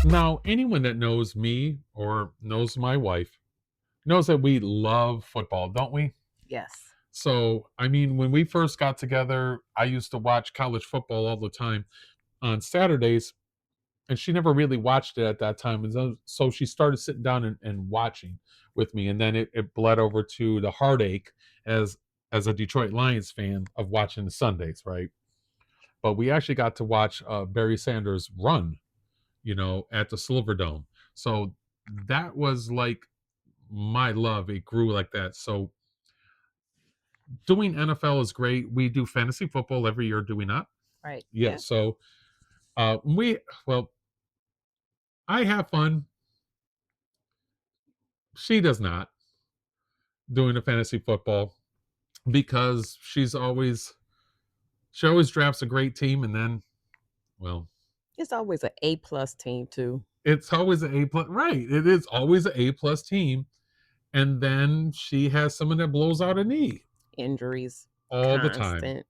Now, anyone that knows me or knows my wife knows that we love football, don't we? Yes. So, I mean, when we first got together, I used to watch college football all the time on Saturdays, and she never really watched it at that time. And so she started sitting down and watching with me. And then it bled over to the heartache as as a Detroit Lions fan of watching the Sundays, right? But we actually got to watch Barry Sanders run, at the Silverdome. So that was like my love. It grew like that. So doing NFL is great. We do fantasy football every year, do we not? Right. Yeah. Yeah. So we well, I have fun. She does not doing the fantasy football because she always drafts a great team and then well It's always an A+ team too. it's always an A plus, right, it is always an A plus team, and then she has someone that blows out a knee Injuries all the time, constant.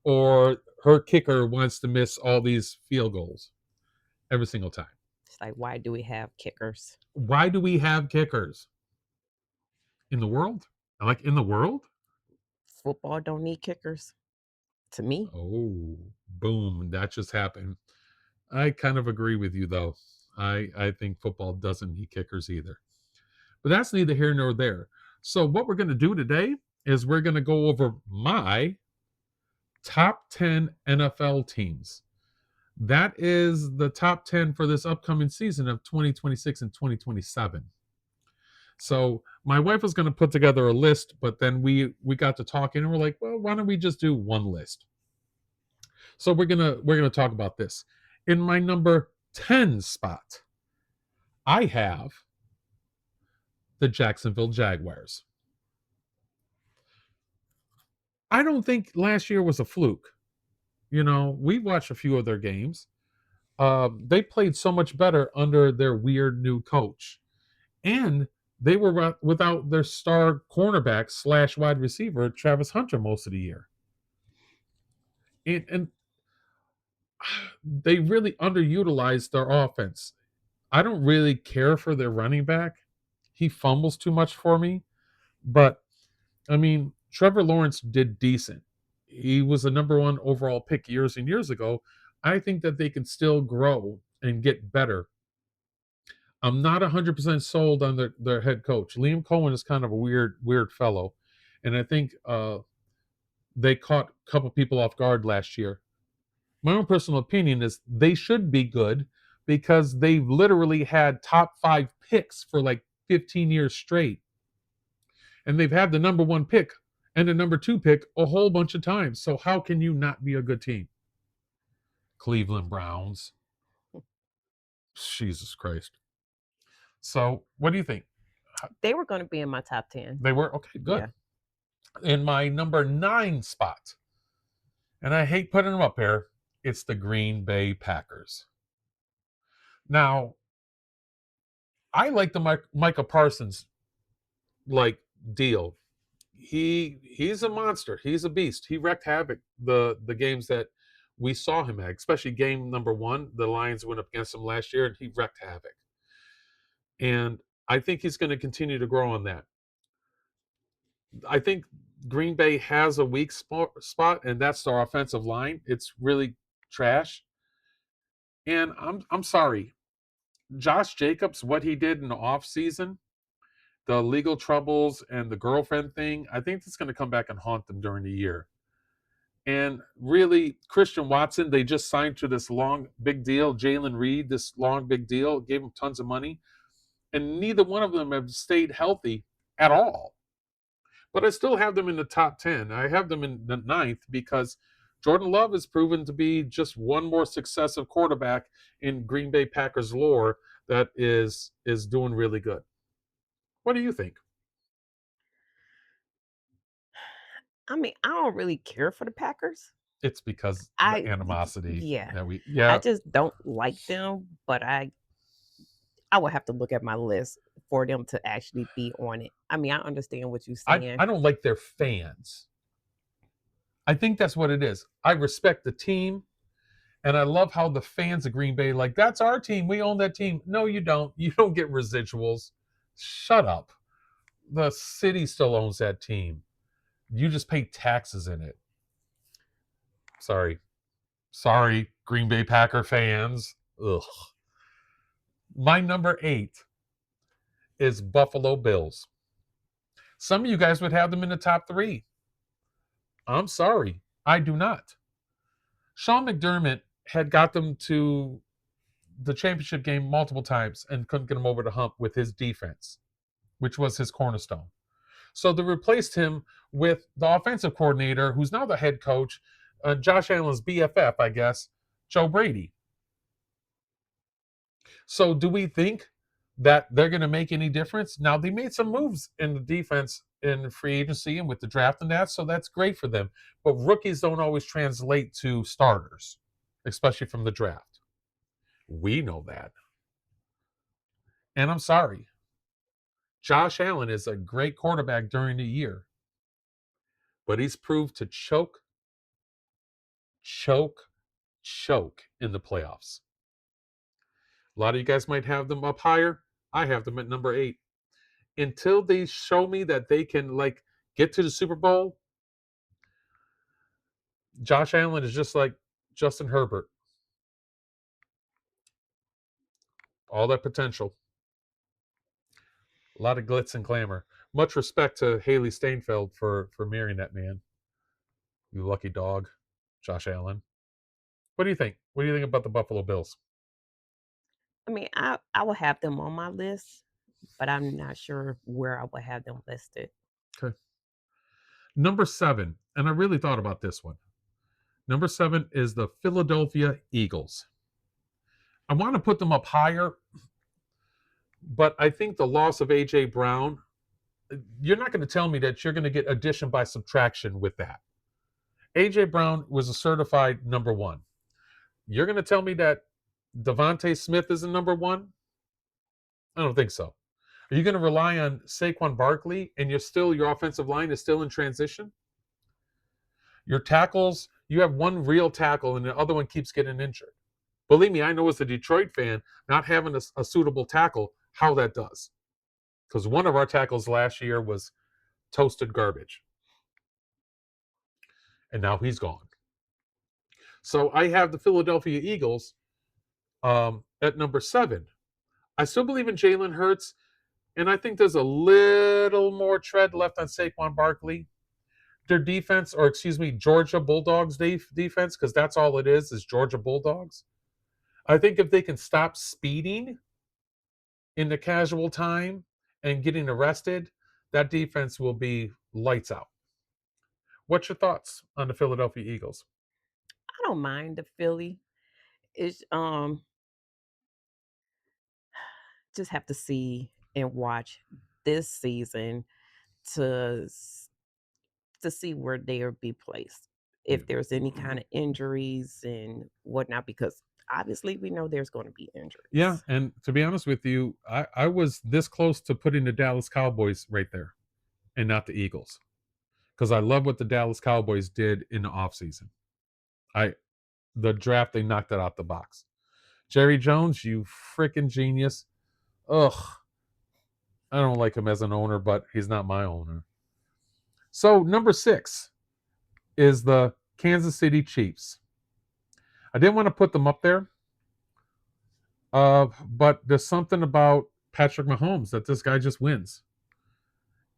or her kicker wants to miss all these field goals every single time. It's like, why do we have kickers? Why do we have kickers in the world? Like in the world? Football don't need kickers to me. Oh, boom, that just happened. I kind of agree with you though. I think football doesn't need kickers either. But that's neither here nor there. So what we're going to do today is we're going to go over my top 10 NFL teams. That is the top 10 for this upcoming season of 2026 and 2027. So my wife was going to put together a list, but then we got to talking and we're like, well, why don't we just do one list? So we're gonna talk about this. In my number 10 spot, I have the Jacksonville Jaguars. I don't think last year was a fluke. We watched a few of their games. They played so much better under their weird new coach, and they were without their star cornerback slash wide receiver Travis Hunter most of the year, and they really underutilized their offense. I don't really care for their running back. He fumbles too much for me, but I mean, Trevor Lawrence did decent. He was the number one overall pick years and years ago. I think that they can still grow and get better. I'm not 100% sold on their head coach. Liam Cohen is kind of a weird fellow. And I think they caught a couple people off guard last year. My own personal opinion is they should be good because they've literally had top five picks for like 15 years straight. And they've had the number one pick and the number two pick a whole bunch of times. So how can you not be a good team? Cleveland Browns. Jesus Christ. So what do you think? They were going to be in my top 10. They were okay, good. Yeah. In my number 9 spot, and I hate putting them up here, it's the Green Bay Packers. Now, I like the Micah Parsons like deal. He's a monster. He's a beast. He wrecked havoc the games that we saw him at, especially game number 1. The Lions went up against him last year, and he wrecked havoc. And I think he's going to continue to grow on that. I think Green Bay has a weak spot, and that's their offensive line. It's really trash. And I'm sorry, Josh Jacobs, what he did in the offseason, the legal troubles and the girlfriend thing, I think it's going to come back and haunt them during the year. And really, Christian Watson, they just signed to this long, big deal. Jalen Reed, this long, big deal, gave him tons of money. And neither one of them have stayed healthy at all. But I still have them in the top 10. I have them in the ninth because Jordan Love has proven to be just one more successive quarterback in Green Bay Packers lore that is doing really good. What do you think? I mean, I don't really care for the Packers. It's because the I animosity Yeah. that we I yeah. just don't like them, but I would have to look at my list for them to actually be on it. I mean, I understand what you're I saying. don't like their fans. I think that's what it is. I respect the team And I love how the fans of Green Bay, like, that's our team. We own that team. No, you don't. You don't get residuals. Shut up. The city still owns that team. You just pay taxes in it. Sorry. Sorry, Green Bay Packer fans. Ugh. My number 8 is Buffalo Bills. Some of you guys would have them in the top 3. I'm sorry. I do not. Sean McDermott had got them to the championship game multiple times and couldn't get them over the hump with his defense, which was his cornerstone. So they replaced him with the offensive coordinator, who's now the head coach, Josh Allen's BFF, I guess, Joe Brady. So do we think that they're going to make any difference? Now, they made some moves in the defense in free agency and with the draft and that, so that's great for them. But rookies don't always translate to starters, especially from the draft. We know that. And I'm sorry. Josh Allen is a great quarterback during the year, but he's proved to choke, choke in the playoffs. A lot of you guys might have them up higher. I have them at number 8. Until they show me that they can, like, get to the Super Bowl, Josh Allen is just like Justin Herbert. All that potential. A lot of glitz and glamour. Much respect to Haley Steinfeld for marrying that man. You lucky dog, Josh Allen. What do you think? What do you think about the Buffalo Bills? I mean, I will have them on my list, but I'm not sure where I would have them listed. Okay. Number 7, and I really thought about this one. Number 7 is the Philadelphia Eagles. I want to put them up higher, but I think the loss of AJ Brown, you're not going to tell me that you're going to get addition by subtraction with that. AJ Brown was a certified number 1. You're going to tell me that Devontae Smith is a number 1? I don't think so. Are you going to rely on Saquon Barkley and your offensive line is still in transition? Your tackles, you have one real tackle and the other one keeps getting injured. Believe me, I know as a Detroit fan, not having a suitable tackle, how that does. Because one of our tackles last year was toasted garbage. And now he's gone. So I have the Philadelphia Eagles at number 7. I still believe in Jalen Hurts, and I think there's a little more tread left on Saquon Barkley. Their defense, or excuse me, Georgia Bulldogs defense, because that's all it is Georgia Bulldogs. I think if they can stop speeding in the casual time and getting arrested, that defense will be lights out. What's your thoughts on the Philadelphia Eagles? I don't mind the Philly. It's just have to see and watch this season to to see where they'll be placed. Yeah. If there's any kind of injuries and whatnot, because obviously we know there's going to be Yeah, injuries. and to be honest with you, I was this close to putting the Dallas Cowboys right there and not the Eagles because I love what the Dallas Cowboys did in the offseason. I The draft, they knocked it out the box. Jerry Jones, you freaking genius. Ugh, I don't like him as an owner, but he's not my owner. So number 6 is the Kansas City Chiefs. I didn't want to put them up there, but there's something about Patrick Mahomes that this guy just wins.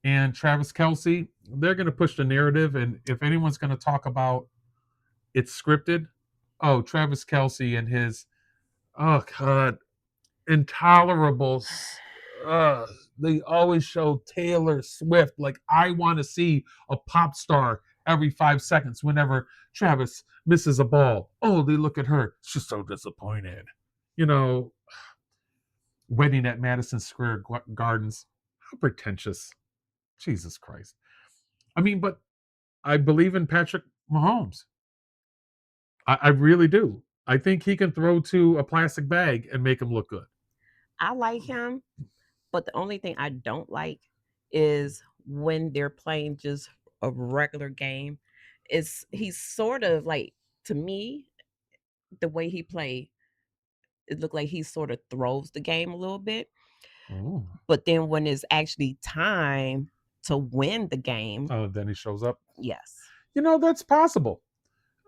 And Travis Kelsey, they're going to push the narrative. And if anyone's going to talk about it's scripted, oh, Travis Kelsey and his, oh, God, intolerable. Uh, they always show Taylor Swift. Like, I want to see a pop star every 5 seconds whenever Travis misses a ball. Oh, they look at her. She's so disappointed. You know, wedding at Madison Square Gardens. How pretentious. Jesus Christ. I mean, but I believe in Patrick Mahomes. I really do. I think he can throw to a plastic bag and make him look good. I like him, but the only thing I don't like is when they're playing just a regular game. It's he's sort of like, to me, the way he played, it looked like he sort of throws the game a little bit. Ooh. But then when it's actually time to win the game, Oh, then he shows up. yes. That's possible.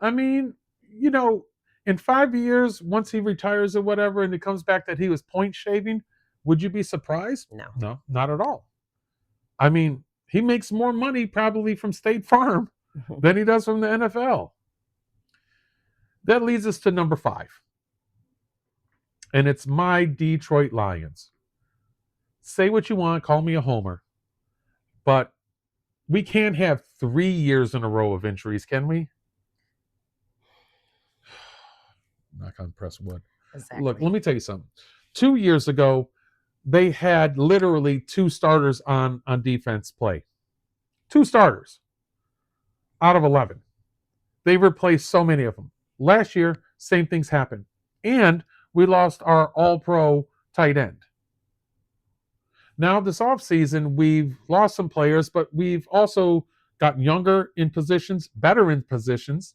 I mean, you know, in 5 years, once he retires or whatever, and it comes back that he was point shaving, would you be surprised? No. No, not at all. I mean, he makes more money probably from State Farm than he does from the NFL. That leads us to number 5, and it's my Detroit Lions. Say what you want, call me a homer, but we can't have 3 years in a row of injuries, can we? Knock on press wood. Look, Exactly. let me tell you something. 2 years ago, they had literally two starters on defense play. Two starters out of 11. They replaced so many of them. Last year, same things happened. And we lost our all pro tight end. Now, this offseason, we've lost some players, but we've also gotten younger in positions, better in positions.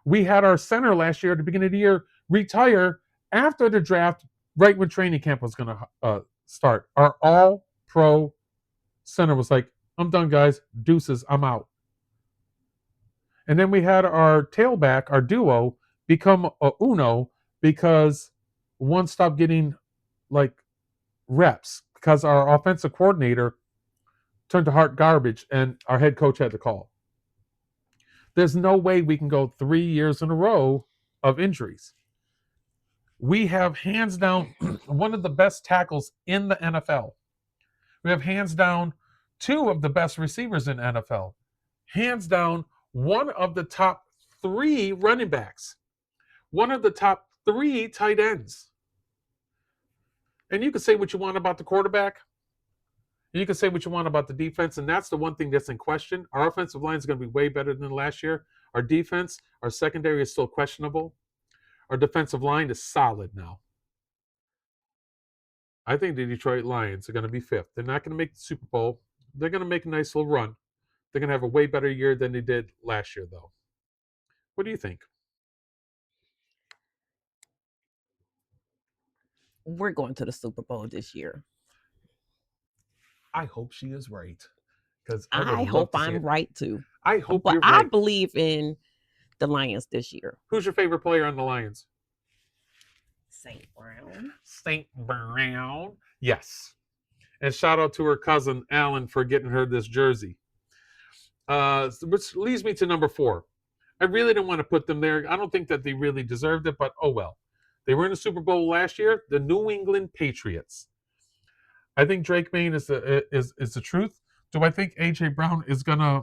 We had our center last year at the beginning of the year retire after the draft, right when training camp was going to start. Our all pro center was like, I'm done, guys. Deuces, I'm out. And then we had our tailback, our duo, become a uno because one stopped getting like reps because our offensive coordinator turned to heart garbage and our head coach had to call. There's no way we can go 3 years in a row of injuries. We have hands down one of the best tackles in the NFL. We have hands down two of the best receivers in NFL. Hands down one of the top 3 running backs. One of the top 3 tight ends. And you can say what you want about the quarterback. You can say what you want about the defense, and that's the one thing that's in question. Our offensive line is going to be way better than last year. Our defense, our secondary is still questionable. Our defensive line is solid now. I think the Detroit Lions are going to be 5th. They're not going to make the Super Bowl. They're going to make a nice little run. They're going to have a way better year than they did last year, though. What do you think? We're going to the Super Bowl this year. I hope she is right because I would I love hope to see I'm it. right too. I hope But you're I right. believe in the Lions this year. Who's your favorite player on the Lions? St. Brown. St. Brown. Yes. And shout out to her cousin Alan for getting her this jersey. Which leads me to number 4. I really didn't want to put them there. I don't think that they really deserved it, but oh well. They were in the Super Bowl last year. The New England Patriots. I think Drake May is the truth. Do I think AJ Brown is gonna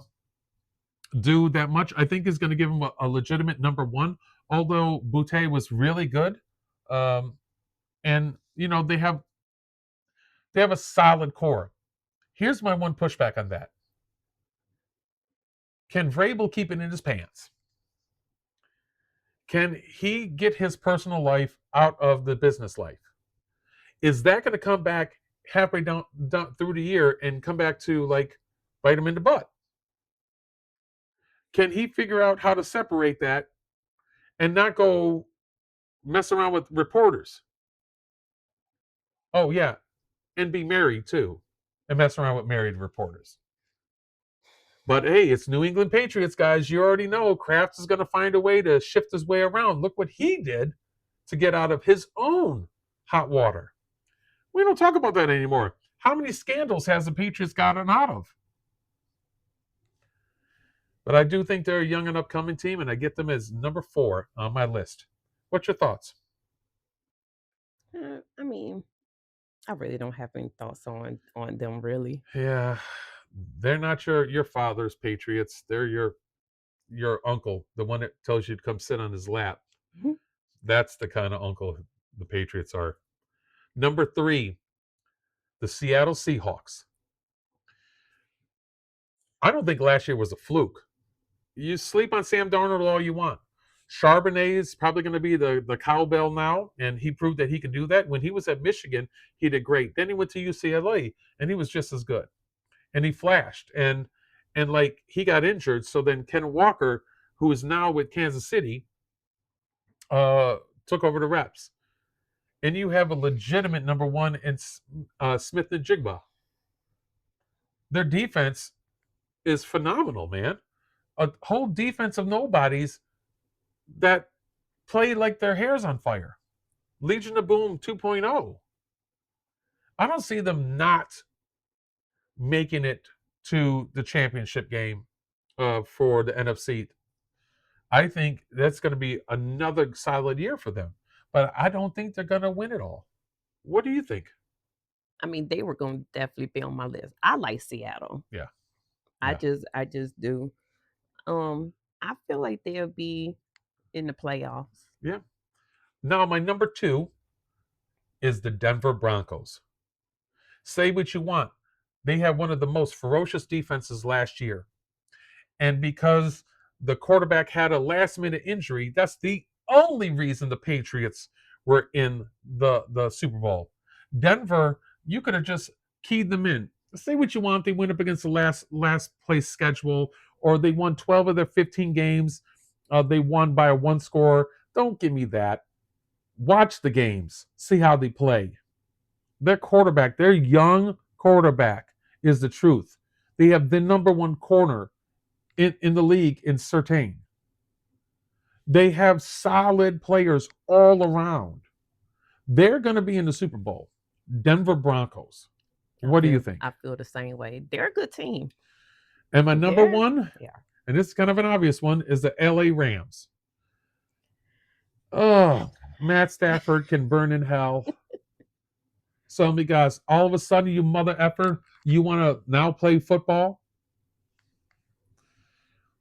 do that much? I think is going to give him a legitimate number 1. Although Boutte was really good, and they have a solid core. Here's my one pushback on that. Can Vrabel keep it in his pants? Can he get his personal life out of the business life? Is that going to come back halfway down through the year and come back to like bite him in the butt? Can he figure out how to separate that and not go mess around with reporters? Oh yeah, and be married too, and mess around with married reporters. But hey, it's New England Patriots, guys. You already know Kraft is going to find a way to shift his way around. Look what he did to get out of his own hot water. We don't talk about that anymore. How many scandals has the Patriots gotten out of? But I do think they're a young and upcoming team, and I get them as number 4 on my list. What's your thoughts? I mean, I really don't have any thoughts on them really. Yeah, they're not your father's Patriots. They're your uncle, the one that tells you to come sit on his lap. Mhm. That's the kind of uncle the Patriots are. Number 3, the Seattle Seahawks. I don't think last year was a fluke. You sleep on Sam Darnold all you want. Charbonnet is probably going to be the cowbell now, and he proved that he can do that. When he was at Michigan, he did great. Then he went to UCLA, and he was just as good. And he flashed, and like he got injured. So then Ken Walker, who is now with Kansas City, uh, took over the reps, and you have a legitimate number one in Smith and Jigba. Their defense is phenomenal, man. A whole defense of nobodies that play like their hair's on fire. Legion of Boom 2.0. I don't see them not making it to the championship game for the NFC. I think that's going to be another solid year for them, but I don't think they're going to win it all. What do you think? I mean, they were going to definitely be on my list. I like Seattle. Yeah, I yeah, just do. I feel like they'll be in the playoffs. yeah. Now, my number two is the Denver Broncos. Say what you want. They have one of the most ferocious defenses last year. And because the quarterback had a last minute injury, that's the only reason the Patriots were in the Super Bowl. Denver, you could have just keyed them in. Say what you want, they went up against the last place schedule, or they won 12 of their 15 games. They won by a one score. Don't give me that. Watch the games, see how they play. Their quarterback, their young quarterback, is the truth. They have the number one corner in the league in Certain. They have solid players all around. They're going to be in the Super Bowl. Denver Broncos. What do you think? I feel the same way. They're a good team. And my number one, Yeah. and this is kind of an obvious one, is the LA Rams. Oh, Matt Stafford can burn in hell. So, me guys, all of a sudden, you mother effer, you want to now play football?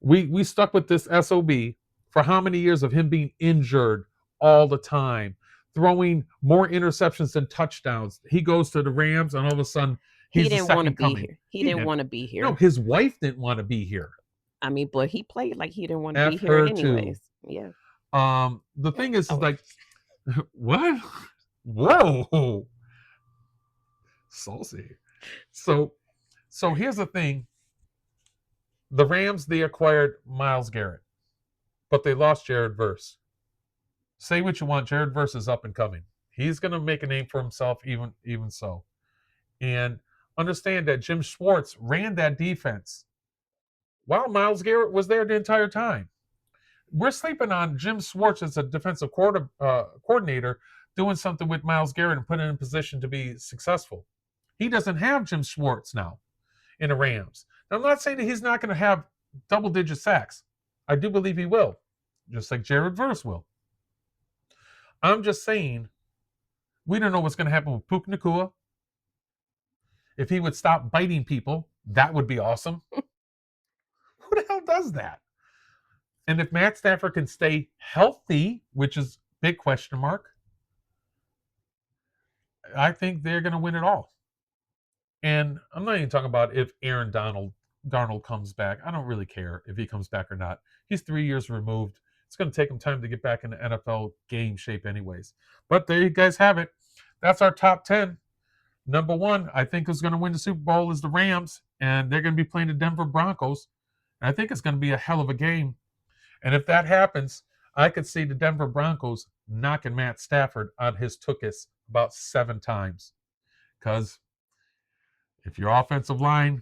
We stuck with this SOB for how many years of him being injured all the time, throwing more interceptions than touchdowns. He goes to the Rams, and all of a sudden, He he's the didn't want to second be coming. here. He didn't want to be No, here. his wife didn't want to be here. I mean, but he played like he didn't want to be F here her anyways. too. Yeah. The thing is Oh, like, what? Whoa, saucy. So, here's the thing: the Rams, they acquired Myles Garrett, but they lost Jared Verse. Say what you want, Jared Verse is up and coming. He's going to make a name for himself, even so. And understand that Jim Schwartz ran that defense while Myles Garrett was there the entire time. We're sleeping on Jim Schwartz as a defensive coordinator doing something with Myles Garrett and putting him in position to be successful. He doesn't have Jim Schwartz now in the Rams. Now, I'm not saying that he's not going to have double-digit sacks. I do believe he will, just like Jared Verse will. I'm just saying we don't know what's going to happen with Puka Nacua. If he would stop biting people, that would be awesome. Who the hell does that? And if Matt Stafford can stay healthy, which is big question mark, I think they're going to win it all. And I'm not even talking about if Aaron Darnold comes back. I don't really care if he comes back or not. He's 3 years removed. It's going to take him time to get back in the NFL game shape anyways. But there you guys have it. That's our top 10. Number one, I think who's going to win the Super Bowl is the Rams, and they're going to be playing the Denver Broncos. And I think it's going to be a hell of a game. And if that happens, I could see the Denver Broncos knocking Matt Stafford on his tuchus about 7 times. Because if your offensive line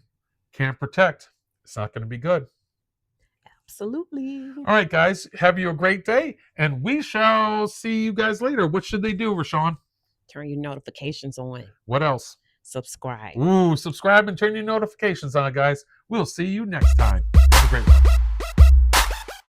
can't protect, it's not going to be good. absolutely. All right, guys, have you a great day, and we shall see you guys later. What should they do, Rashawn? Turn your notifications on. What else? Subscribe. Ooh, subscribe and turn your notifications on, guys. We'll see you next time. Have a great one.